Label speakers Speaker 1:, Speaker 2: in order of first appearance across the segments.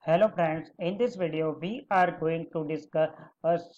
Speaker 1: Hello friends, in this video we are going to discuss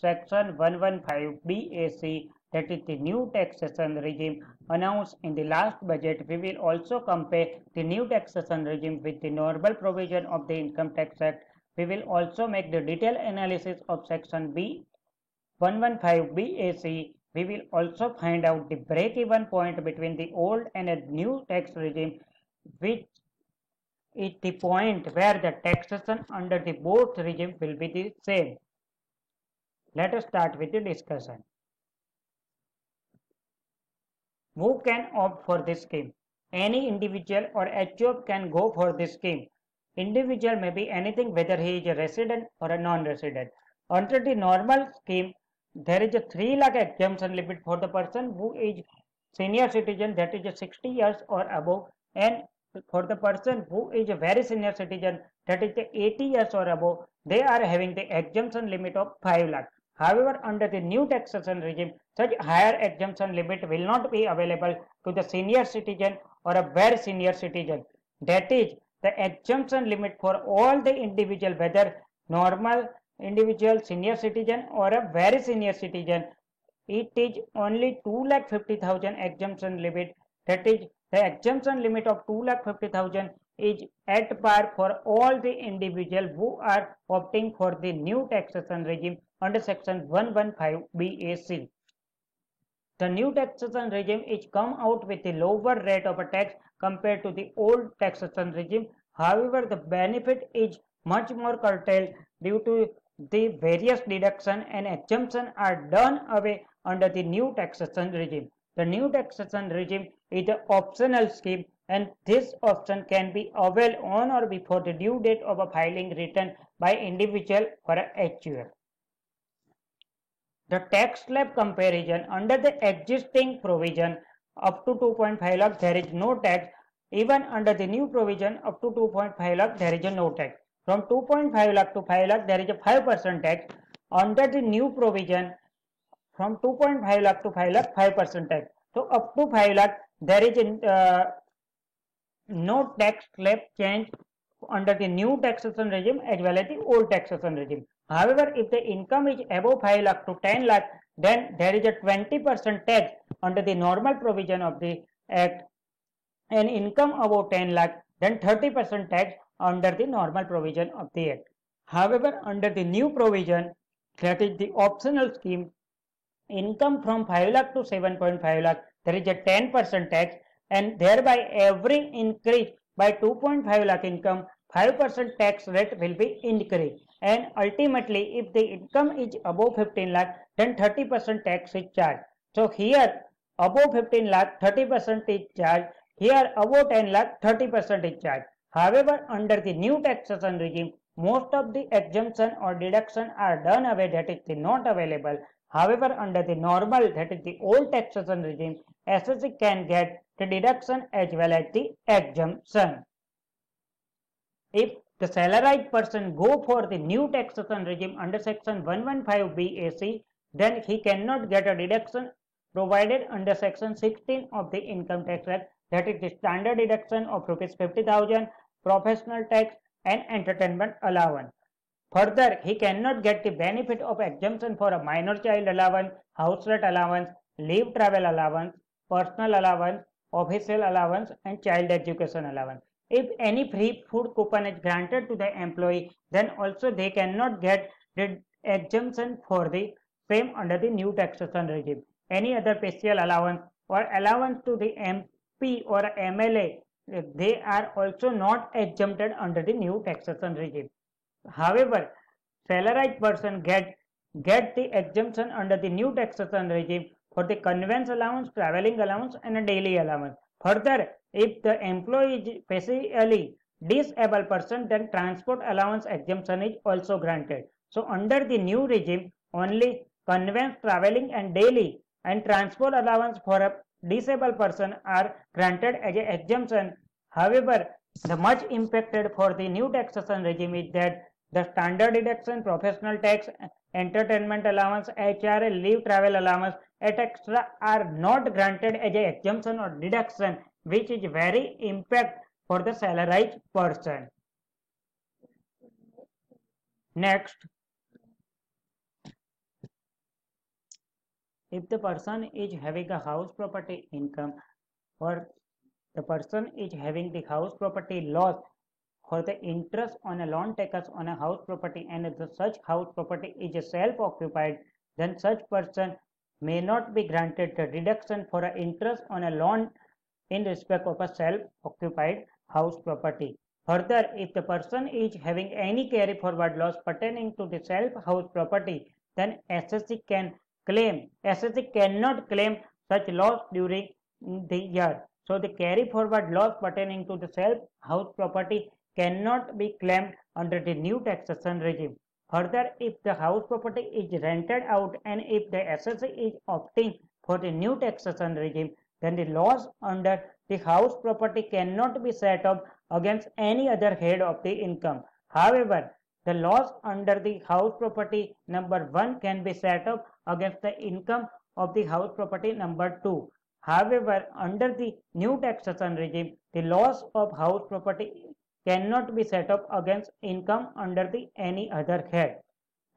Speaker 1: section 115 BAC, that is the new taxation regime announced in the last budget. We will also compare the new taxation regime with the normal provision of the Income Tax Act. We will also make the detailed analysis of section B 115 BAC. We will also find out the break-even point between the old and a new tax regime, which is the point where the taxation under the both regime will be the same. Let us start with the discussion. Who can opt for this scheme? Any individual or HOP can go for this scheme. Individual may be anything, whether he is a resident or a non-resident. Under the normal scheme, there is a 3 lakh exemption limit for the person who is senior citizen, that is 60 years or above, and for the person who is a very senior citizen, that is 80 years or above, they are having the exemption limit of 5 lakh. However, under the new taxation regime, such higher exemption limit will not be available to the senior citizen or a very senior citizen. That is, the exemption limit for all the individual, whether normal individual, senior citizen or a very senior citizen, it is only 2,50,000 exemption limit. That is, the exemption limit of 2,50,000 is at par for all the individual who are opting for the new taxation regime under section 115 BAC. The new taxation regime is come out with a lower rate of a tax compared to the old taxation regime. However, the benefit is much more curtailed due to the various deduction and exemption are done away under the new taxation regime. The new taxation regime is an optional scheme, and this option can be availed on or before the due date of a filing return by individual or a HUF. The tax slab comparison: under the existing provision up to 2.5 lakh there is no tax. Even under the new provision up to 2.5 lakh there is a no tax. From 2.5 lakh to 5 lakh there is a 5% tax. Under the new provision from 2.5 lakh to 5 lakh 5% tax. So up to 5 lakh there is no tax slab change under the new taxation regime as well as the old taxation regime. However, if the income is above 5 lakh to 10 lakh, then there is a 20% tax under the normal provision of the Act, and income above 10 lakh, then 30% tax under the normal provision of the Act. However, under the new provision, that is the optional scheme, income from 5 lakh to 7.5 lakh, there is a 10% tax, and thereby every increase by 2.5 lakh income, 5% tax rate will be increased, and ultimately if the income is above 15 lakh, then 30% tax is charged. So here above 15 lakh 30% is charged, here above 10 lakh 30% is charged. However, under the new taxation regime, most of the exemption or deduction are done away, that is not available. However, under the normal, that is the old taxation regime, SSC can get the deduction as well as the exemption. If the salaried person go for the new taxation regime under section 115 BAC, then he cannot get a deduction provided under section 16 of the Income Tax Act, that is the standard deduction of rupees 50,000, professional tax and entertainment allowance. Further, he cannot get the benefit of exemption for a minor child allowance, house rent allowance, leave travel allowance, personal allowance, official allowance and child education allowance. If any free food coupon is granted to the employee, then also they cannot get the exemption for the same under the new taxation regime. Any other special allowance or allowance to the MP or MLA, they are also not exempted under the new taxation regime. However, salaried person get the exemption under the new taxation regime for the conveyance allowance, traveling allowance and a daily allowance. Further, if the employee is physically disabled person, then transport allowance exemption is also granted. So under the new regime, only conveyance, traveling and daily and transport allowance for a disabled person are granted as an exemption. However, the much impacted for the new taxation regime is that the standard deduction, professional tax, entertainment allowance, HRA, leave travel allowance, etc. are not granted as an exemption or deduction, which is very impact for the salaried person. Next, if the person is having a house property income or the person is having the house property loss for the interest on a loan taken on a house property and such house property is self-occupied, then such person may not be granted the deduction for a interest on a loan in respect of a self-occupied house property. Further, if the person is having any carry forward loss pertaining to the self house property, then SSC cannot claim such loss during the year. So the carry forward loss pertaining to the self house property cannot be claimed under the new taxation regime. Further, if the house property is rented out and if the SSC is opting for the new taxation regime, then the loss under the house property cannot be set up against any other head of the income. However, the loss under the house property number 1 can be set up against the income of the house property number 2. However, under the new taxation regime, the loss of house property cannot be set up against income under the any other head.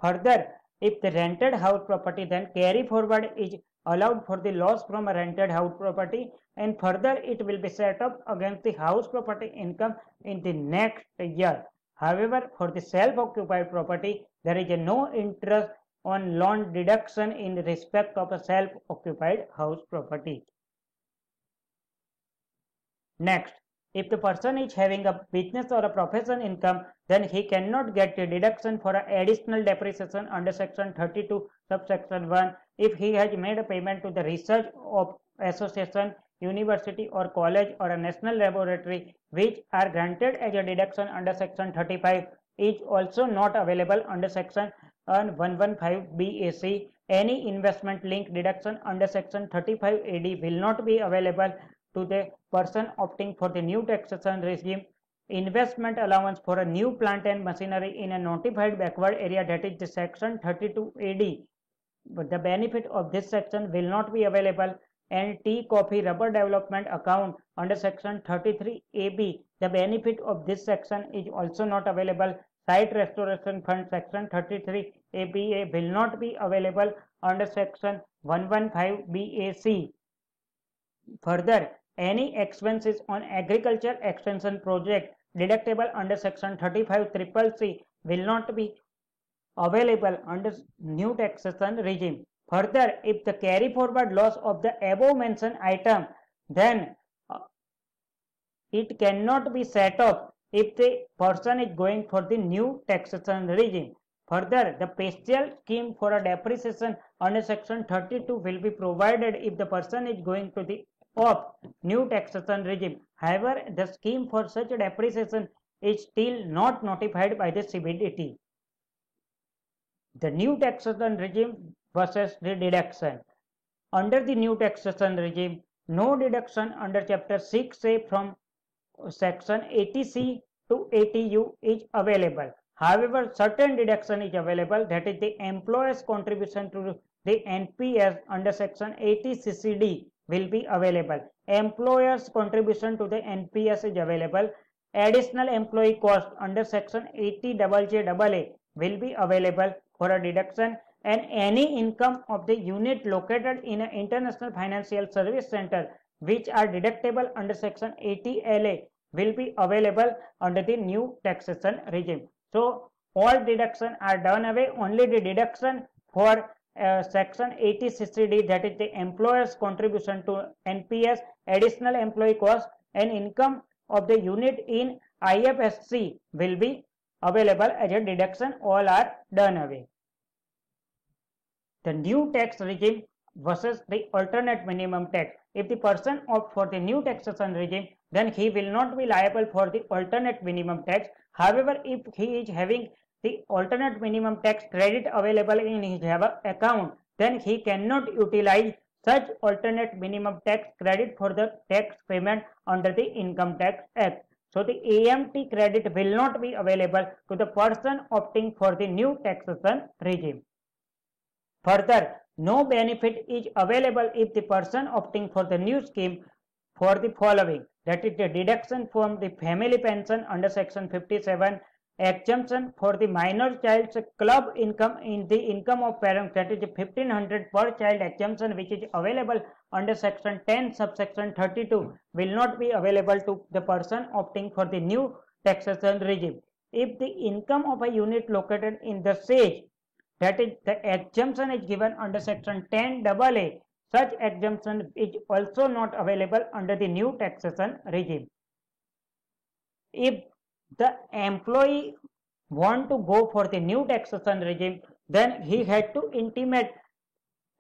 Speaker 1: Further, if the rented house property, then carry forward is allowed for the loss from a rented house property, and further it will be set up against the house property income in the next year. However, for the self-occupied property, there is no interest on loan deduction in respect of a self-occupied house property. Next, if the person is having a business or a profession income, then he cannot get a deduction for additional depreciation under section 32 subsection 1 if he has made a payment to the research of association, university or college or a national laboratory which are granted as a deduction under section 35 is also not available under section 115 BAC. Any investment link deduction under section 35 AD will not be available to the person opting for the new taxation regime. Investment allowance for a new plant and machinery in a notified backward area, that is the section 32 AD, but the benefit of this section will not be available. And tea, coffee, rubber development account under section 33 AB, the benefit of this section is also not available. Site restoration fund section 33 ABA will not be available under section 115 BAC. Further, any expenses on agriculture extension project deductible under section 35 CCC will not be available under new taxation regime. Further, if the carry forward loss of the above mentioned item, then it cannot be set up if the person is going for the new taxation regime. Further, the special scheme for a depreciation under section 32 will be provided if the person is going to the of new taxation regime. However, the scheme for such a depreciation is still not notified by the CBDT. The new taxation regime versus the deduction. Under the new taxation regime, no deduction under chapter 6A from section 80C to 80U is available. However, certain deduction is available, that is the employer's contribution to the NPS under section 80 CCD will be available. Employer's contribution to the NPS is available. Additional employee cost under section 80 JJAA will be available for a deduction, and any income of the unit located in an international financial service center which are deductible under section 80 LA will be available under the new taxation regime. So all deduction are done away. Only the deduction for section 80 CCD, that is the employer's contribution to NPS, additional employee cost and income of the unit in IFSC will be available as a deduction. All are done away. The new tax regime versus the alternate minimum tax. If the person opts for the new taxation regime, then he will not be liable for the alternate minimum tax. However, if he is having the alternate minimum tax credit available in his account, then he cannot utilize such alternate minimum tax credit for the tax payment under the Income Tax Act. So the AMT credit will not be available to the person opting for the new taxation regime. Further, no benefit is available if the person opting for the new scheme for the following, that is the deduction from the family pension under section 57 exemption for the minor child's club income in the income of parents, that is 1500 per child exemption, which is available under section 10 subsection 32, will not be available to the person opting for the new taxation regime. If the income of a unit located in the SAGE, that is the exemption is given under section 10 AA, such exemption is also not available under the new taxation regime. If the employee want to go for the new taxation regime, then he had to intimate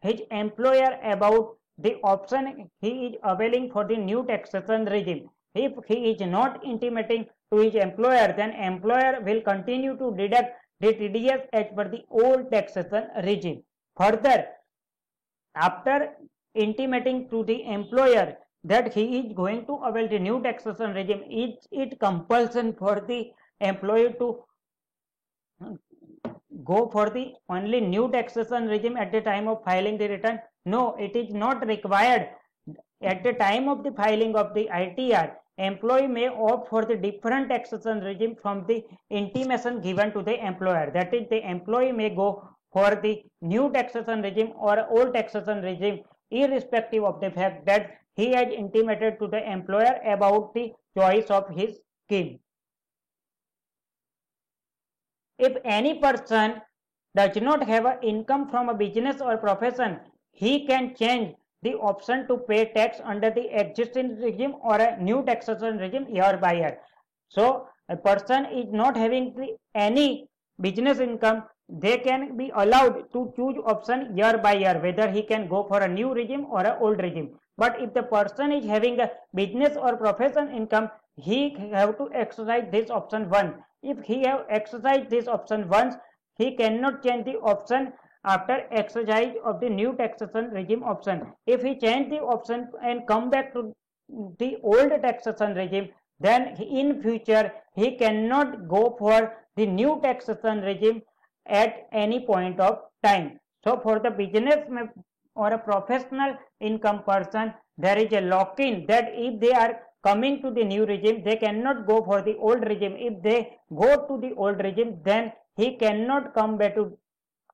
Speaker 1: his employer about the option he is availing for the new taxation regime. If he is not intimating to his employer, then employer will continue to deduct the TDS as per the old taxation regime. Further, after intimating to the employer that he is going to avail the new taxation regime, is it compulsion for the employee to go for the only new taxation regime at the time of filing the return? No, it is not required. At the time of the filing of the ITR, employee may opt for the different taxation regime from the intimation given to the employer. That is, the employee may go for the new taxation regime or old taxation regime, irrespective of the fact that he has intimated to the employer about the choice of his scheme. If any person does not have an income from a business or profession, he can change the option to pay tax under the existing regime or a new taxation regime year by year. So a person is not having any business income, they can be allowed to choose option year by year, whether he can go for a new regime or an old regime. But if the person is having a business or profession income, he have to exercise this option once. If he have exercised this option once, he cannot change the option after exercise of the new taxation regime option. If he change the option and come back to the old taxation regime, then in future he cannot go for the new taxation regime at any point of time. So for the business or a professional income person, there is a lock-in that if they are coming to the new regime, they cannot go for the old regime. If they go to the old regime, then he cannot come back to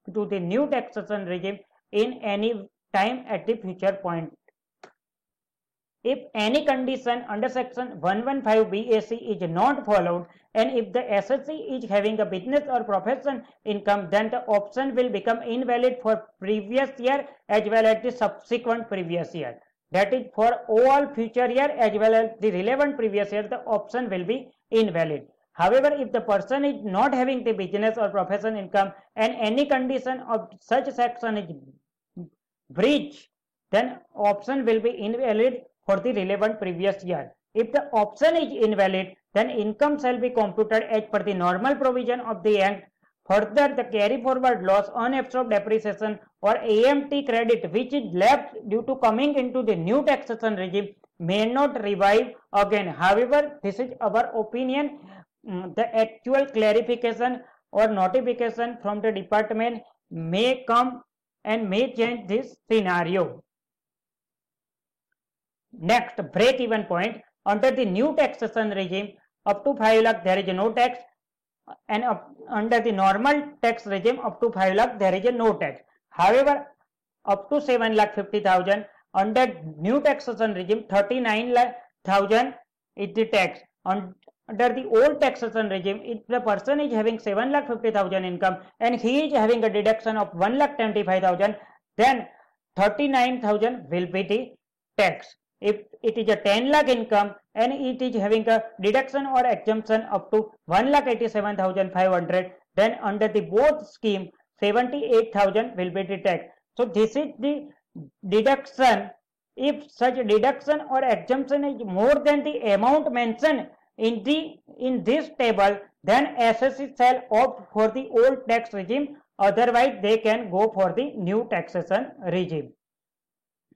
Speaker 1: the new taxation regime in any time at the future point. If any condition under section 115 BAC is not followed, and if the SSC is having a business or profession income, then the option will become invalid for previous year as well as the subsequent previous year. That is, for all future year as well as the relevant previous year, the option will be invalid. However, if the person is not having the business or profession income and any condition of such section is breached, then option will be invalid for the relevant previous year. If the option is invalid, then income shall be computed as per the normal provision of the Act. Further, the carry forward loss, unabsorbed depreciation or AMT credit which is left due to coming into the new taxation regime may not revive again. However, this is our opinion. The actual clarification or notification from the department may come and may change this scenario. Next, break-even point. Under the new taxation regime, up to 5 lakh there is no tax, and under the normal tax regime up to 5 lakh there is no tax. However, up to 7,50,000 under new taxation regime 39,000 is the tax. Under the old taxation regime, if the person is having 7,50,000 income and he is having a deduction of 1,25,000, then 39,000 will be the tax. If it is a 10 lakh income and it is having a deduction or exemption up to 1,87,500, then under the both scheme 78,000 will be the tax. So this is the deduction. If such deduction or exemption is more than the amount mentioned in this table, then SSC shall opt for the old tax regime, otherwise they can go for the new taxation regime.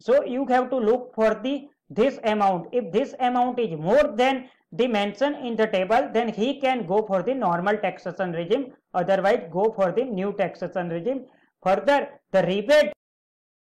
Speaker 1: So you have to look for this amount. If this amount is more than the mention in the table, then he can go for the normal taxation regime, otherwise go for the new taxation regime. Further, the rebate